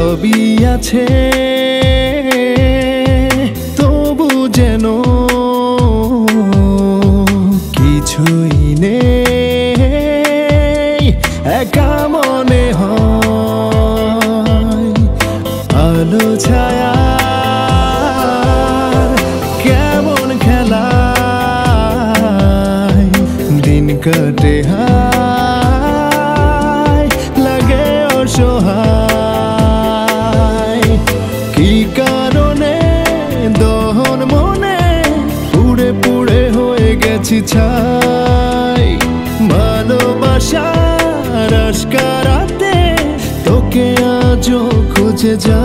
সবই আছে তবু যেন কিছুই নেই, একা মনে হয়। আলো ছায়া কেমন খেলায় দিন কাটে, হায় লাগে অসহায়। কি কারণে দহন মনে পুড়ে পুড়ে হয়ে গেছি ছাই। ভালোবাসার আশকারাতে তোকে আজও খুঁজে যাই।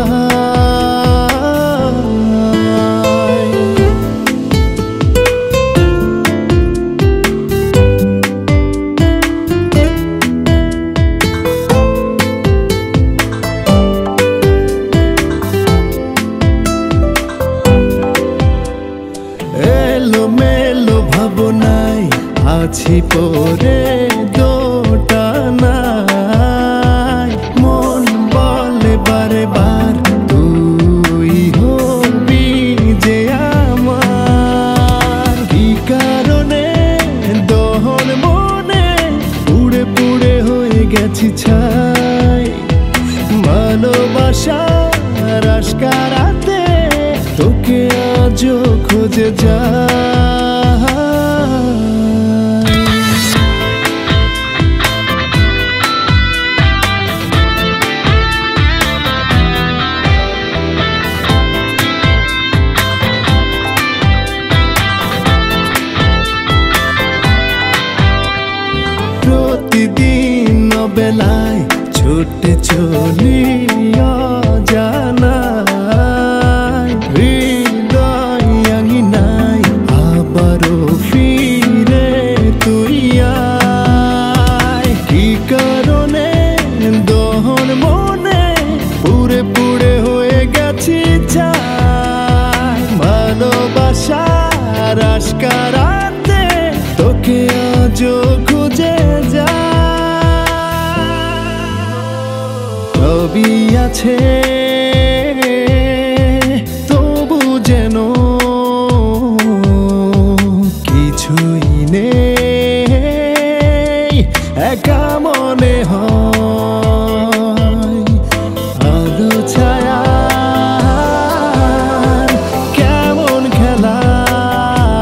এলোমেলো ভাবনায় আছি পরে দোটানায়, মন বলে বারে বার তুই হবি যে আমার। কি কারণে দহন মনে পুড়ে পুড়ে হয়ে গেছি ছাই। ভালোবাসার আশকারাতে তোকে আজও খুঁজে যাই। প্রতিদিন বেলায় ছুটে চলি অজানায়, হৃদয় আঙিনায় আবারও ফিরে তুই আয়। কি কারণে দহন মনে পুড়ে পুড়ে হয়ে গেছি ছাই। ভালোবাসার আশকারাতে তোকে আজও খুঁজে যাই। সবই আছে তবু যেন কিছুই নেই, একা মনে হয়। আলো ছায়া কেমন খেলায়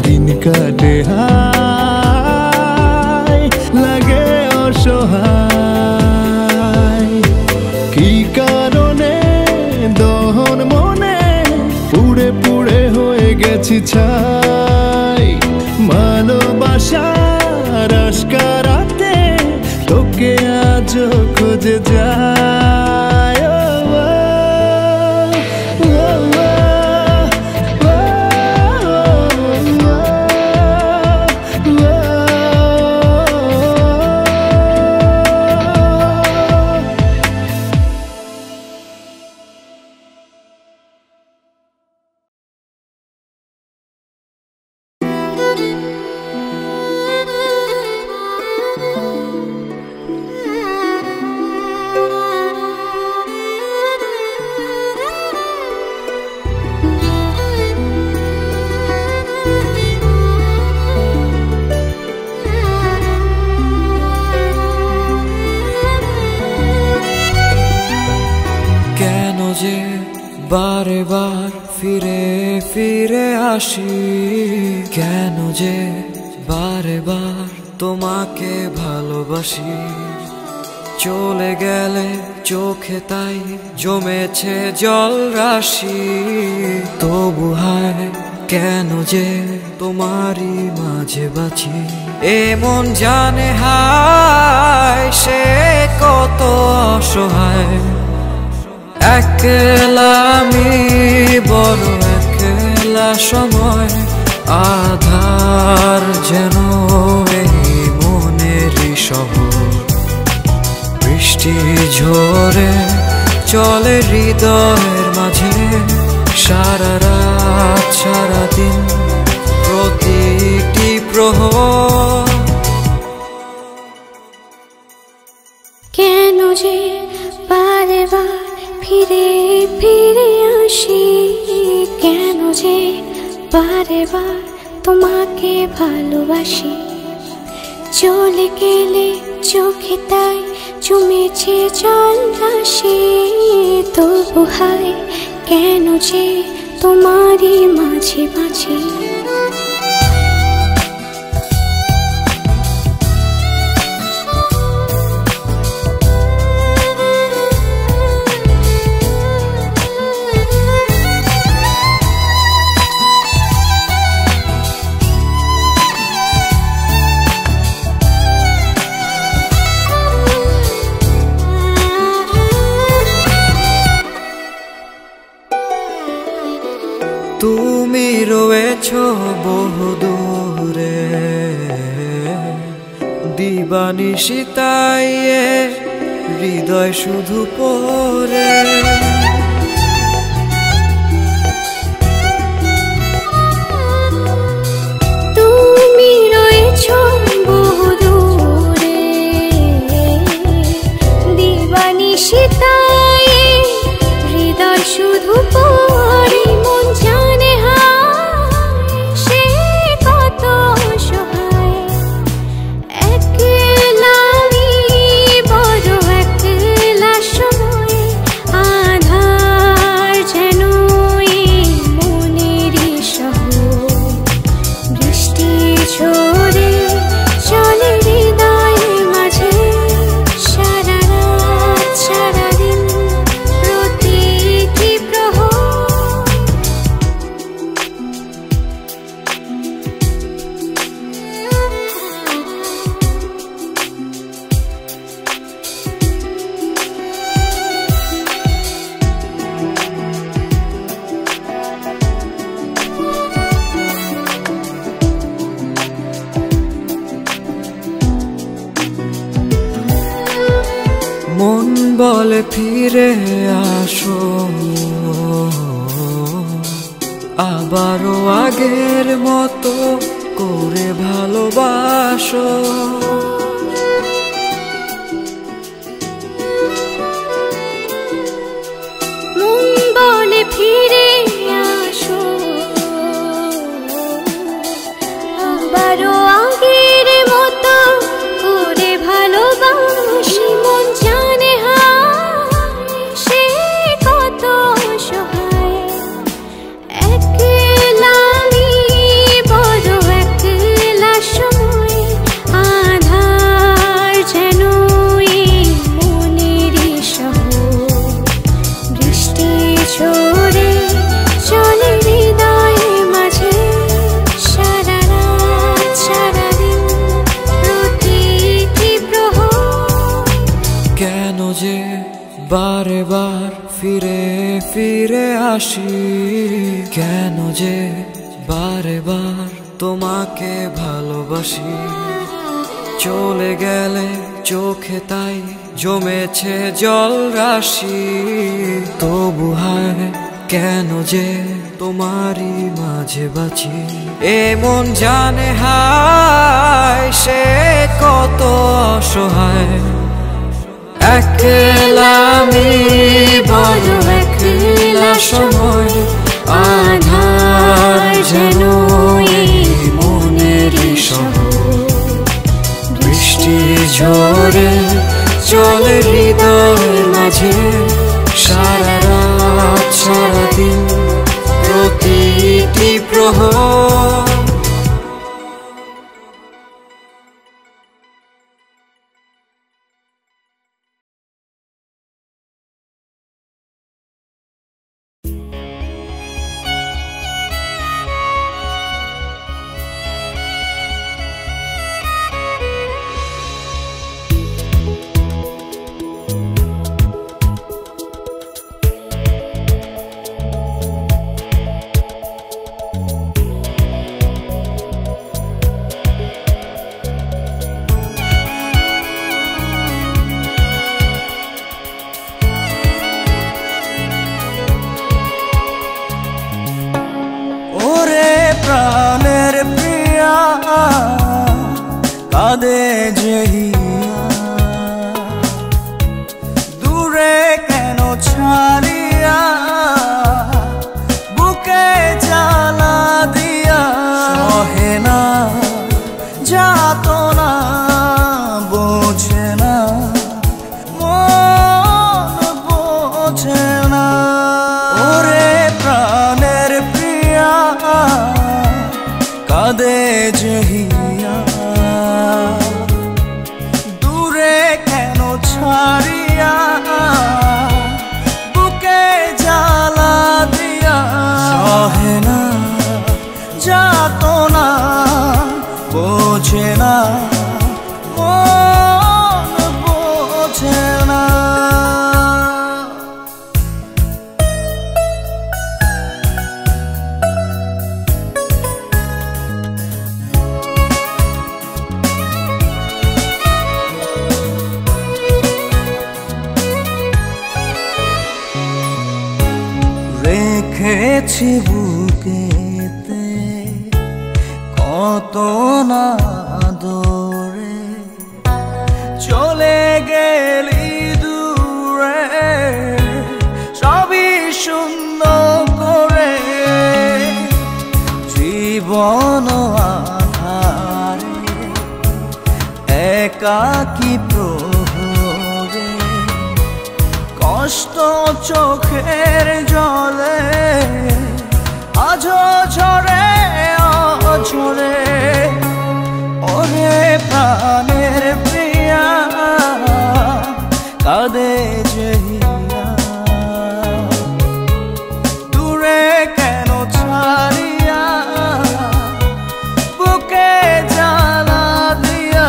দিন কাটে, হায় লাগে অসহায়। কি কারণে দহন মনে পুড়ে পুড়ে হয়ে গেছি ছাই। ভালোবাসার আশকারাতে তোকে আজও খুঁজে যাই। বারে বার ফিরে ফিরে আসি, কেন যে বারে বার তোমাকে ভালোবাসি। চলে গেলে চোখে তাই জমেছে জল রাশি, তবু হায় কেন যে তোমারই মাঝে বাঁচি। এ মন জানে হায় সে কত অসহায়, একলা আমি বড় একলা সময়। আধার যেন এই মনেরই শহর, বৃষ্টি ঝরে চলে হৃদয়ের মাঝে। সারা রাত সারা দিন প্রতিটি প্রহর, কেন যে কেন যে বারে বার তোমাকে ভালোবাসি, চলে গেলে চোখে তাই জমেছে জল রাশি। তবু হায় কেন যে তোমারই মাঝে বাঁচি। তুমি রয়েছো বহু দূরে, দিবানিশিতাই হৃদয় শুধু পড়ে। তুমি রয়েছো বহু দূরে, দিবানিশিতাই হৃদয় শুধু পড়ে। মন জানে হায় সে কত অসহায়, একলা আমি বড় একলা সময়। আধার যেন এই মনেরই শহর, বৃষ্টি ঝরে চলে হৃদয়ের মাঝে। সারা রাত সারা দিন প্রতিটি প্রহর। মন বলে ফিরে আসো, আবারও আগের মতো করে ভালোবাসো। মন বলে ফিরে আসো, আবারও আগের মতো করে ভালোবাসি। মন জানে হায় সে কত অসহায়, একলা আমি বড় একলা সময়। আধার যেন এই মনেরই শহর, বৃষ্টি ঝরে চলে হৃদয়ের মাঝে। সারা রাত সারা দিন প্রতিটি প্রহর। কেন যে বারে বার ফিরে ফিরে আসি, কেন যে বারে বার তোমাকে ভালোবাসি। চলে গেলে চোখে তাই জমেছে জল রাশি। তবু হায় কেন যে তোমারই মাঝে বাঁচি। এ মন জানে হায় সে কত অসহায়, একলা আমি বড় একলা সময়। আধার যেন এই মনেরই শহর, বৃষ্টি ঝরে চলে হৃদয়ের মাঝে। সারা রাত সারা দিন প্রতিটি প্রহর। প্রাণের প্রিয়া কাঁদে জহিয়া, দূরে কেন ছাড়িয়া বুকে বুকে জ্বালা দিয়া সহে না যাতনা বোঝে না মন বোঝে না ওরে প্রাণের প্রিয়া কাঁদে জহিয়া দূরে কেন ছাড়িয়া বুকে জ্বালা দিয়া সহে না যাতনা বোঝে না মন বোঝে না রেখেছি বুকেতে কত না দূরে চলে গেলি দূরে সবই শূন্য করে জীবন আধারে একাকী প্রহরে কষ্ট চোখের জলে আজো ঝরে অঝরে ওরে প্রাণের প্রিয়া কাঁদে জহিয়া দূরে কেন ছাড়িয়া বুকে জ্বালা দিয়া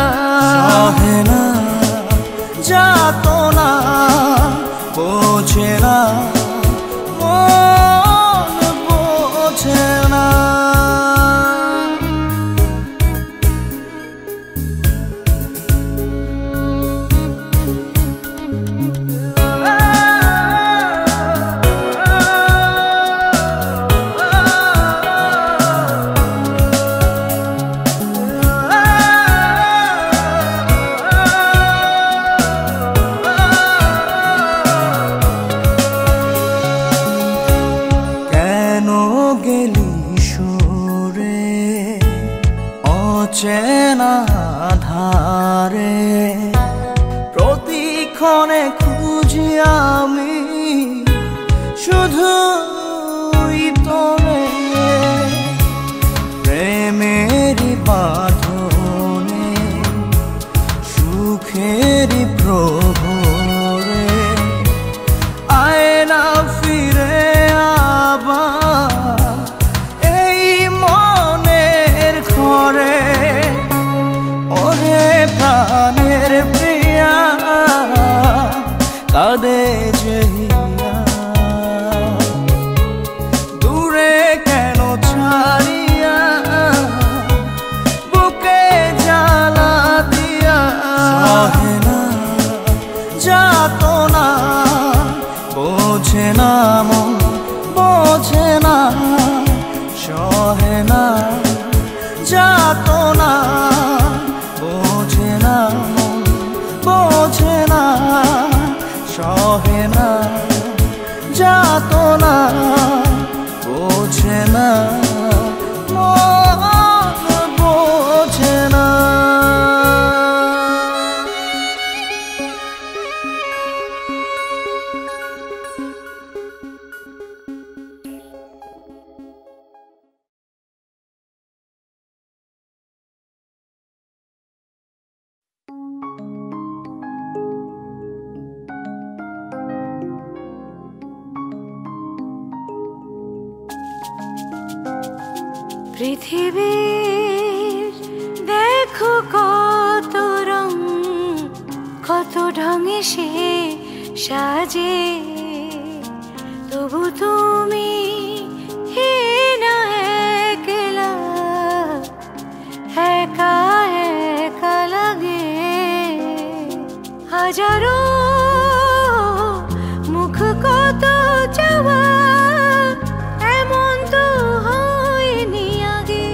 সহে না যাতনা বোঝে না মন বোঝে না গেলি সুরে অচেনা ধারে প্রতিক্ষণে খুঁজি আমি শুধুই তোরে প্রেমেরই বাঁধনে সুখেরই প্রভরে আয়না ফিরে আবার এই মনের ঘরে ওরে প্রাণের প্রিয়া কাঁদে জহিয়া দূরে কেন ছাড়িয়া বুকে জ্বালা দিয়া সহে না যাতনা বোঝে না মন বোঝে না সহে না যাতনা বোঝে না মন বোঝে না সহে না যাতনা বোঝে না মন বোঝে না পৃথিবীর দেখো কত রং কত ঢঙে সে সাজে তবু তুমি না একলা একা একা লাগে হাজারো মুখ কত চাওয়া এমন তো হয়নি আগে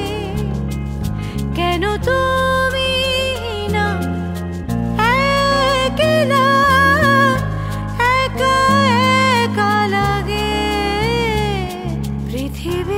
কেন তুমি না একলা একা একা লাগে পৃথিবী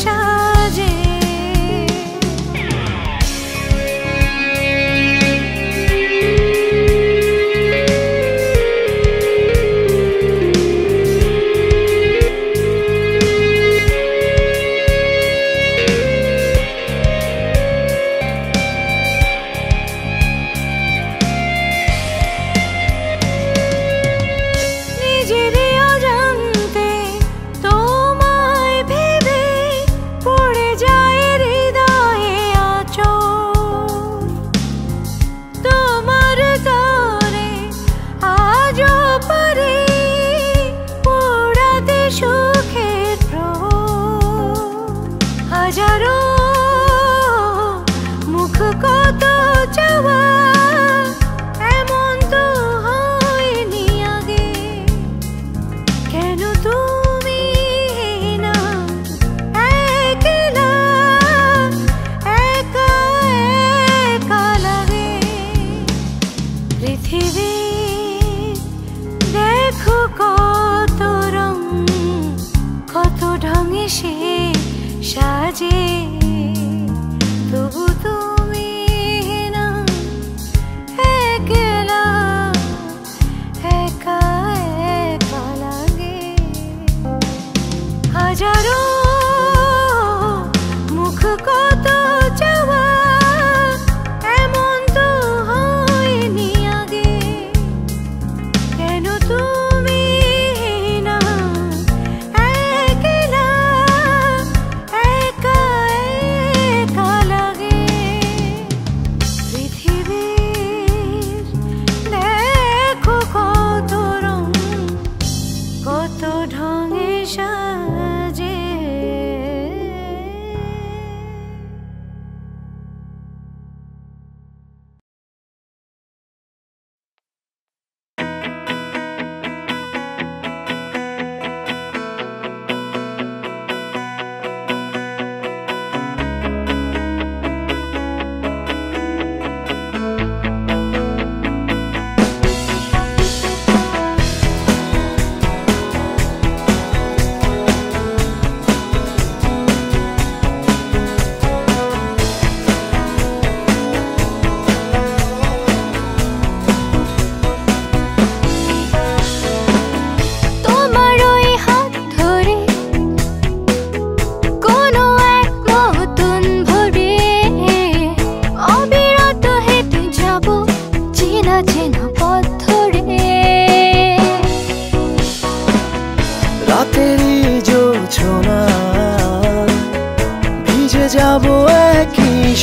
সাজে।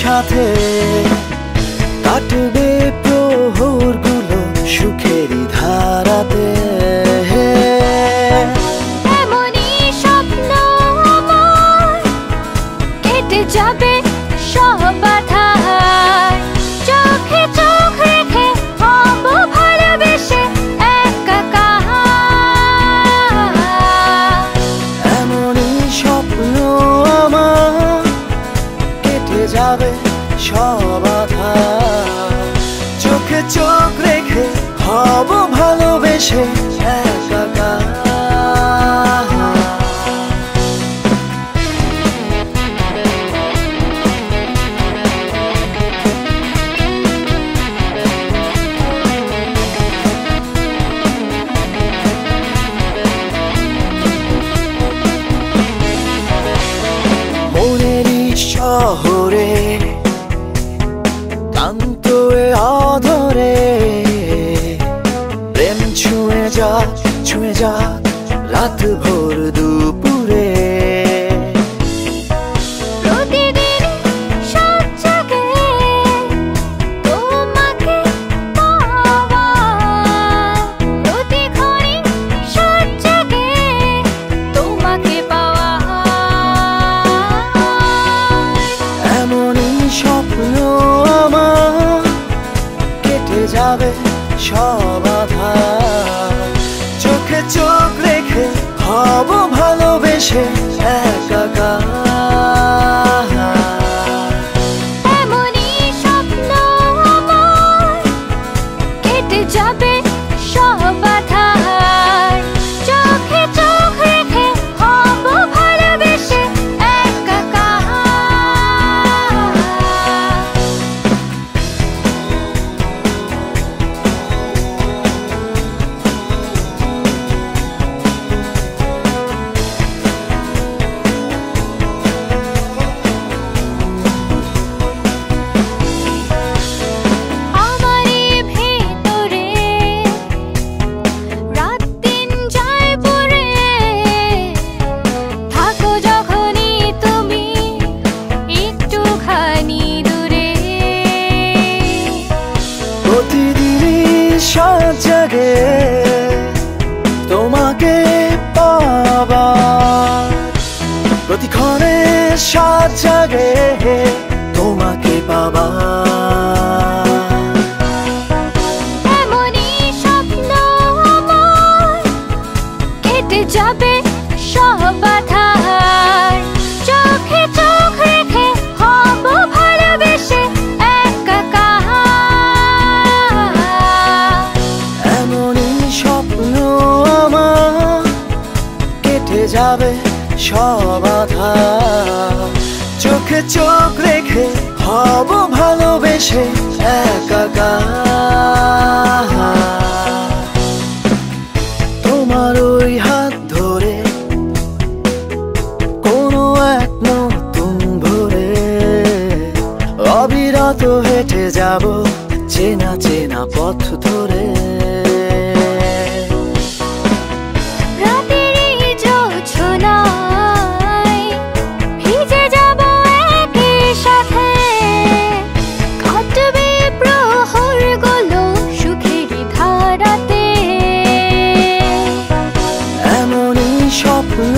সাথে কাটবে প্রহরগুলো সুখেরই ধারাতে। এমনই স্বপ্ন আমার কেটে যাবে সব বাধা, চোখে চোখ রেখে হব ভালোবেসে একাকার। এমনই স্বপ্ন আমার কেটে যাবে সব বাধা, চোখে চোখ রেখে হব ভালোবেসে একাকার। মনেরই শহরে ক্লান্ত অধরে প্রেম ছুঁয়ে যা রাত ভোর দুপুরে। যাবে সব বাধা, চোখে চোখ রেখে হব ভালোবেসে একাকার। এমনই স্বপ্ন আমার কেটে যাবে সব বাধা, চোখে চোখ রেখে হব ভালোবেসে একাকার। সাত জাগে তোমাকে পাবা। এমনই স্বপ্ন আমার কেটে যাবে সব বাধার, চোখে চোখ রেখে হব ভালোবেসে একাকার। এমনই স্বপ্ন আমার কেটে যাবে সব আধার, চোখে চোখ রেখে হব ভালোবেসে একাকার। তোমার ওই হাত ধরে কোনো এক নতুন ভোরে অবিরত হেঁটে যাব চেনা চেনা পথ ধরে। রাতেরই জোছনায় ভিজে যাব একই সাথে, কাটবে প্রহরগুলো সুখেরই ধারাতে। এমনই স্বপ্ন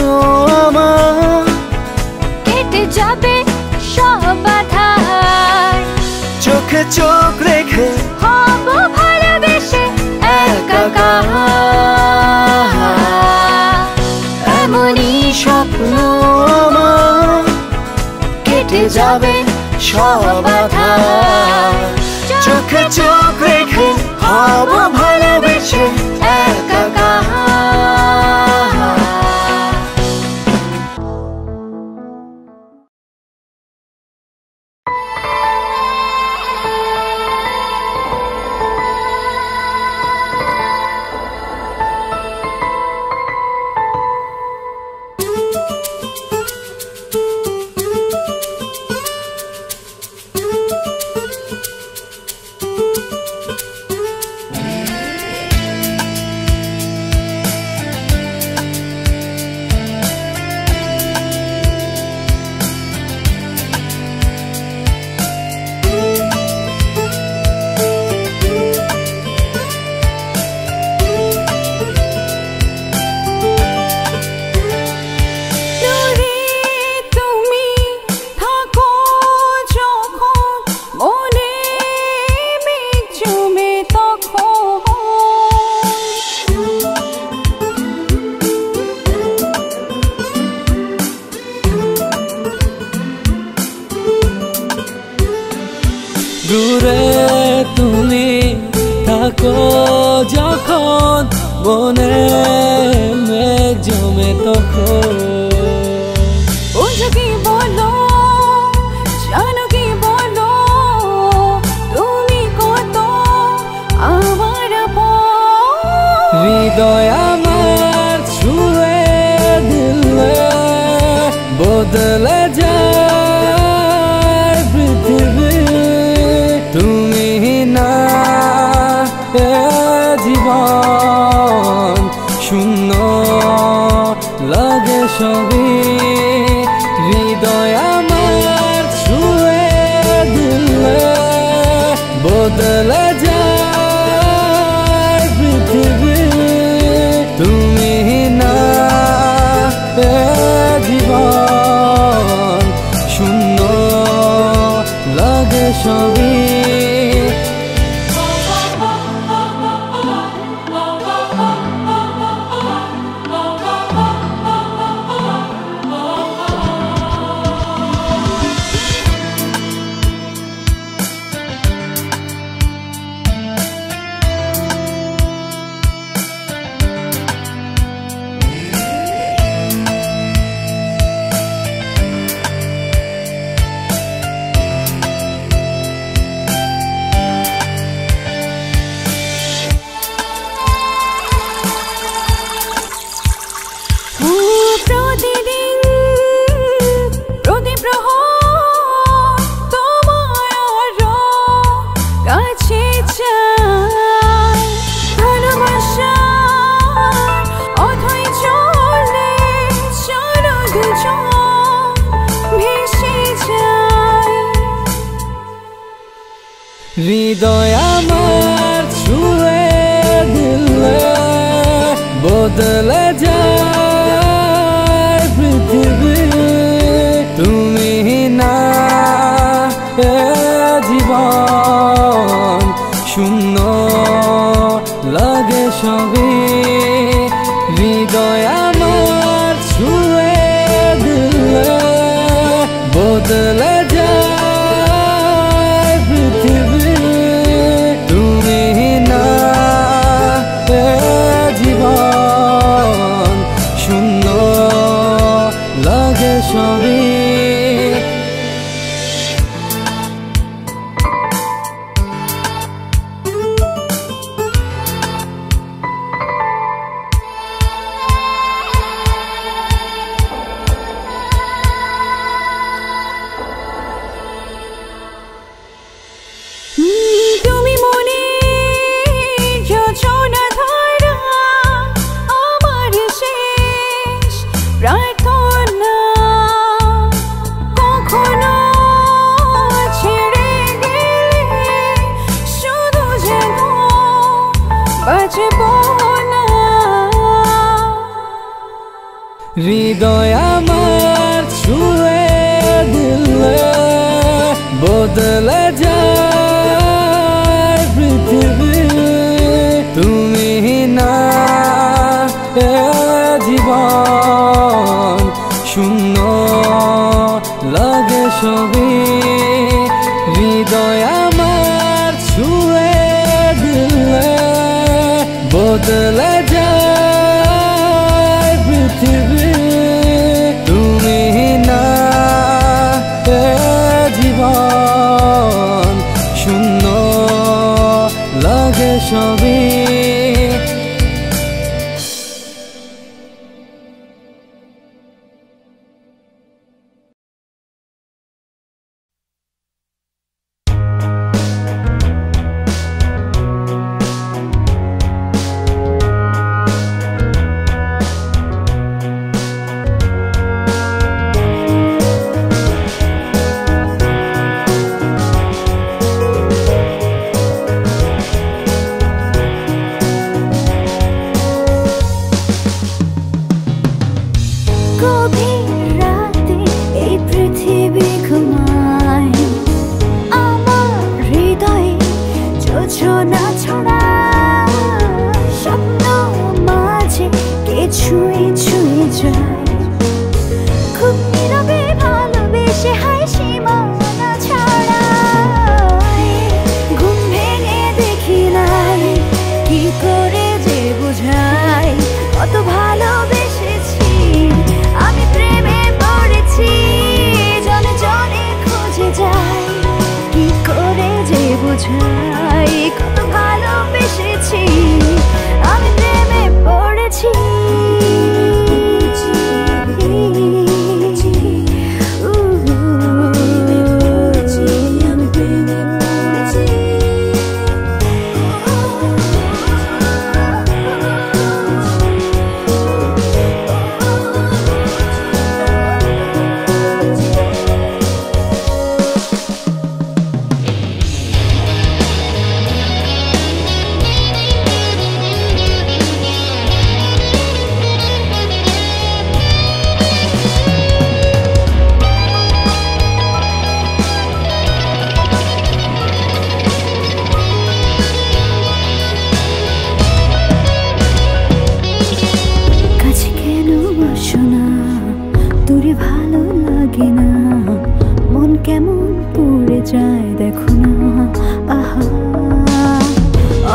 আমার কেটে যাবে সব বাধার, চোখে চোখ রেখে হব ভালোবেসে একাকার। এমনই স্বপ্ন আমার কেটে যাবে সব আধার, চোখে চোখ রেখে হব ভালোবেসে একাকার। দূরে তুমি থাকো যখন মনে মেঘ জমে তখন। বুঝো কি বলো, জানো কি বলো, তুমি কত আমার আপন। হৃদয় আমার ছুঁয়ে দিলে বদলে যায় পৃথিবী। তুমি না এ জীবন শূন্য লাগে সবই। হৃদয় আমার ছুঁয়ে দিলে বদলে যায় পৃথিবী। তুমি না এ জীবন শূন্য লাগে সবই। হৃদয় আমার ছুঁয়ে দিলে বদলে যায় পৃথিবী। তুমি বদলে যায় পৃথিবী তুমি না এ জীবন শূন্য লাগে সবই তুমি মনে যোজনা ধারা আমার শেষ প্রার্থনা কখনো ছেড়ে গেলে শুধু যেন বাঁচব না হৃদয় আমার ছুঁয়ে দিলে বদলে যায় পৃথিবী তুমি না এ জীবন শূন্য লাগে সবই হৃদয় আমার ছুঁয়ে দিলে বদলে যায় পৃথিবী তুমি না এ জীবন শূন্য লাগে সবই গভীর রাতে এই পৃথিবী ঘুমায় আমার হৃদয়ে যোজনা ছড়া স্বপ্ন মাঝে কে ছুঁয়ে ছুঁয়ে যায় খুব নীরবে ভালোবেসে হায় সীমানা ছাড়া ঘুম ভেঙে দেখি নাই কি করে যে বুঝাই কত ভালোবেসেছি আমি প্রেমে পড়েছি জনে জনে খুঁজে যাই কি করে যে বুঝাই কত ভালোবেসেছি আমি প্রেমে পড়েছি দূরে ভালো লাগে না মন কেমন পড়ে যায় দেখো না আহা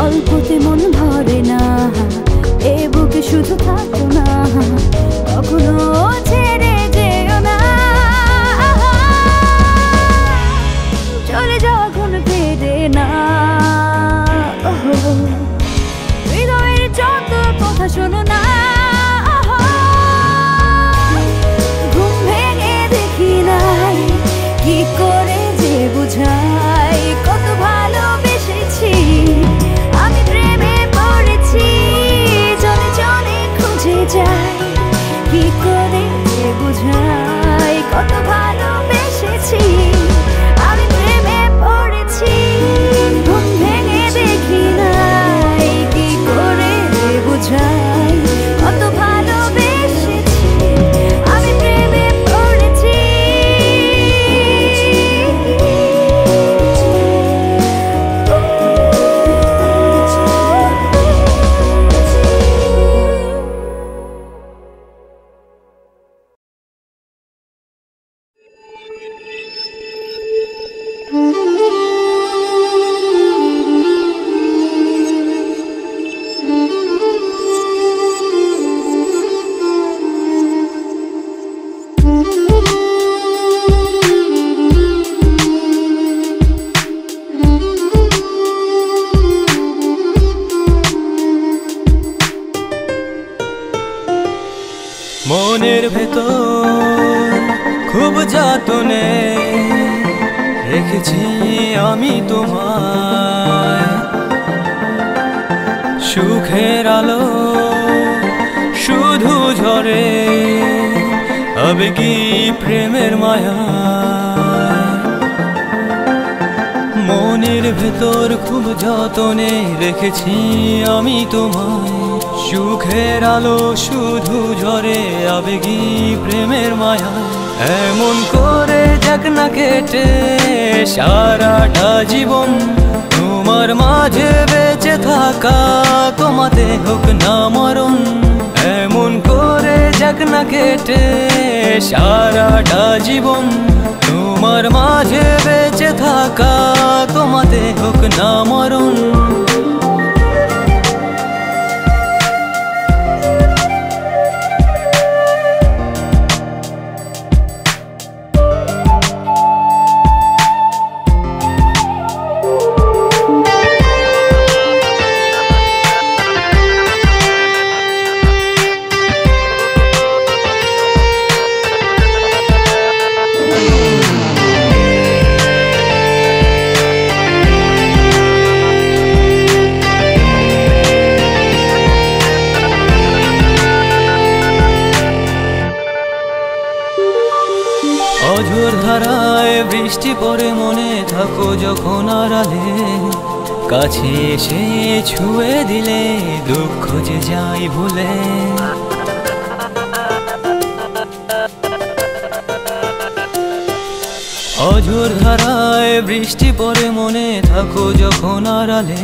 অল্পতে মন ভরে না এ বুকে শুধু থাকো না কখনো ছেড়ে যেও না চলে যখন ফেরে না হৃদয়ের যত কথা শোনো না কি করে যে বুঝাই কত ভালোবেসেছি আমি প্রেমে পড়েছি জনে জনে খুঁজে যাই কি করে মনের ভেতর খুব যতনে রেখেছি আমি তোমায়, সুখের আলো শুধু ঝরে আবেগী প্রেমের মায়া। মনের ভেতর খুব যতনে রেখেছি আমি তোমায়, সুখের আলো শুধু ঝরে আবেগী প্রেমের মায়া। এমন করে যাক না কেটে সারাটা জীবন, তোমার মাঝে বেঁচে থাকা তোমাতে হোক না মরণ। এমন করে যাক না কেটে সারাটা জীবন, তোমার মাঝে বেঁচে থাকা তোমাতে হোক না মরণ। অঝোর ধারায় বৃষ্টি পড়ে মনে থাকো যখন আড়ালে, কাছে এসে ছুঁয়ে দিলে দুঃখ যে যাই ভুলে। অঝোর ধারায় বৃষ্টি পড়ে মনে থাকো যখন আড়ালে,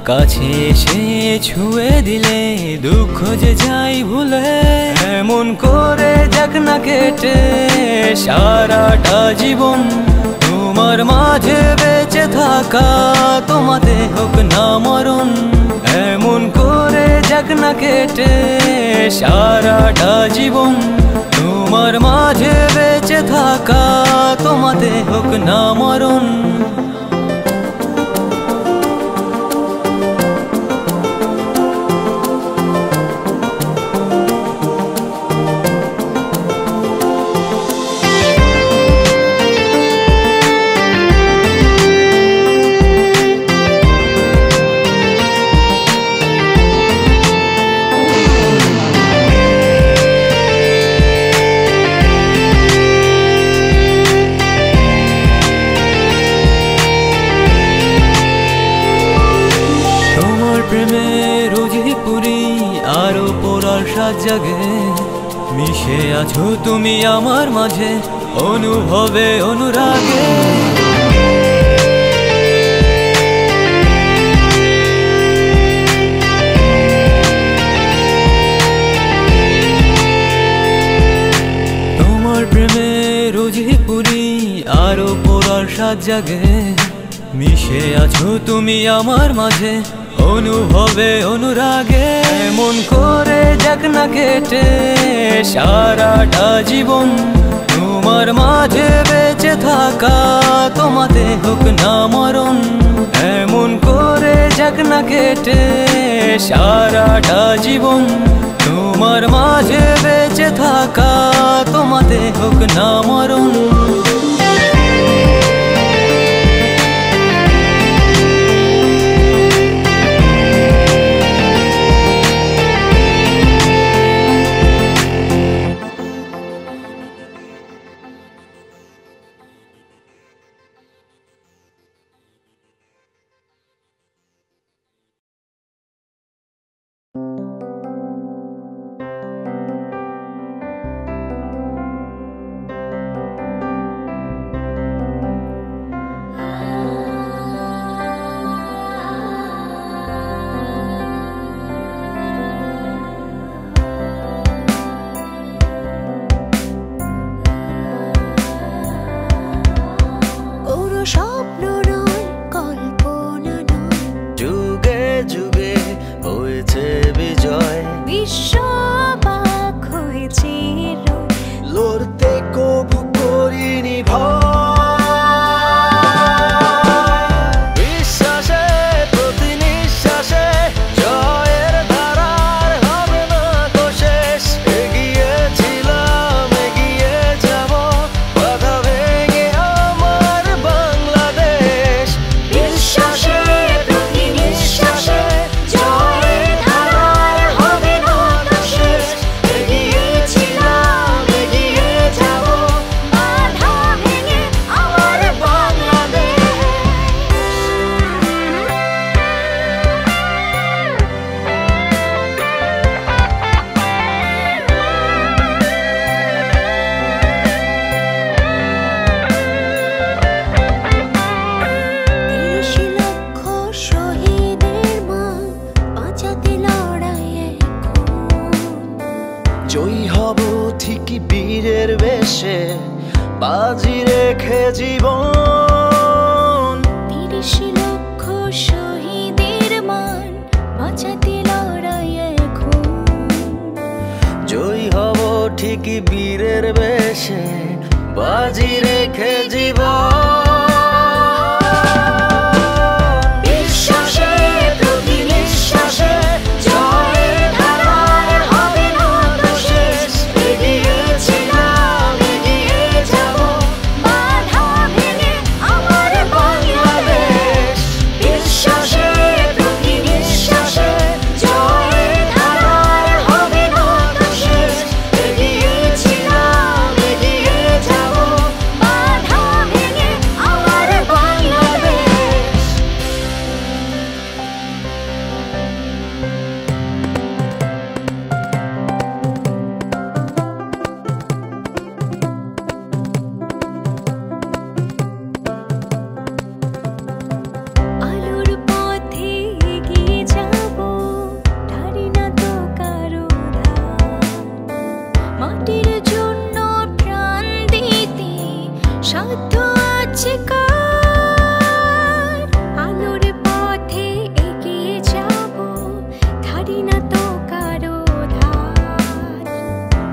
কাছে এসে ছুঁয়ে দিলে দুঃখ যে যাই ভুলে। এমন করে যাক না কেটে সারাটা জীবন, তোমার মাঝে বেঁচে থাকা তোমাতে হোক না মরণ। এমন করে যাক না কেটে সারাটা জীবন, তোমার মাঝে বেঁচে থাকা তোমাতে হোক না মরণ। আরো পড়ার সাত জাগে মিশে আছো তুমি আমার মাঝে, অনুভবে অনুরাগে। তোমার প্রেমে রোজই পুরি আরো পড়ার সাত জাগে, মিশে আছো তুমি আমার মাঝে, অনুভবে অনুরাগে। এমন করে যাক না কেটে সারাটা জীবন, তোমার মাঝে বেঁচে থাকা তোমাতে হোক না মরণ। এমন করে যাক না কেটে সারাটা জীবন, তোমার মাঝে বেঁচে থাকা তোমাতে হোক না মরণ। বাজি রেখে জীবন। 30 লক্ষ শহীদের মান বাঁচাতে লড়াই এখন। জয়ী হব ঠিকই বীরের বেশে, বাজি রেখে জীবন। সাধ্য আছে কার? আলোর পথে এগিয়ে যাব, ধারি না তো কারো ধার।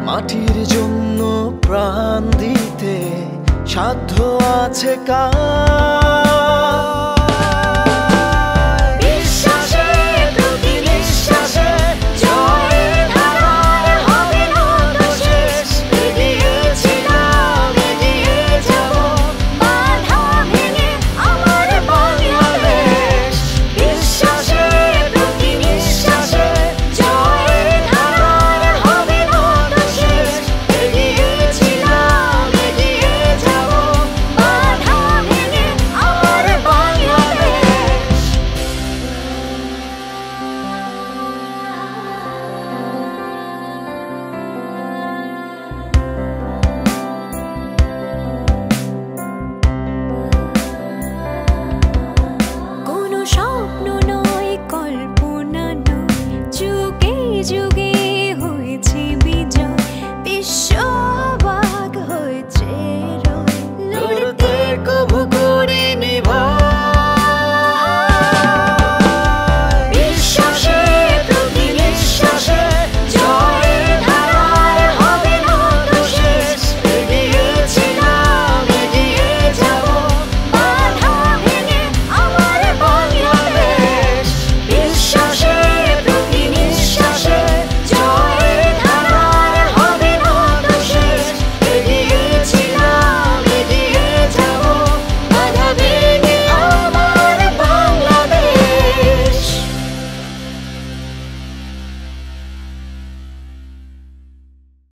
মাটির জন্য প্রাণ দিতে সাধ্য আছে কার?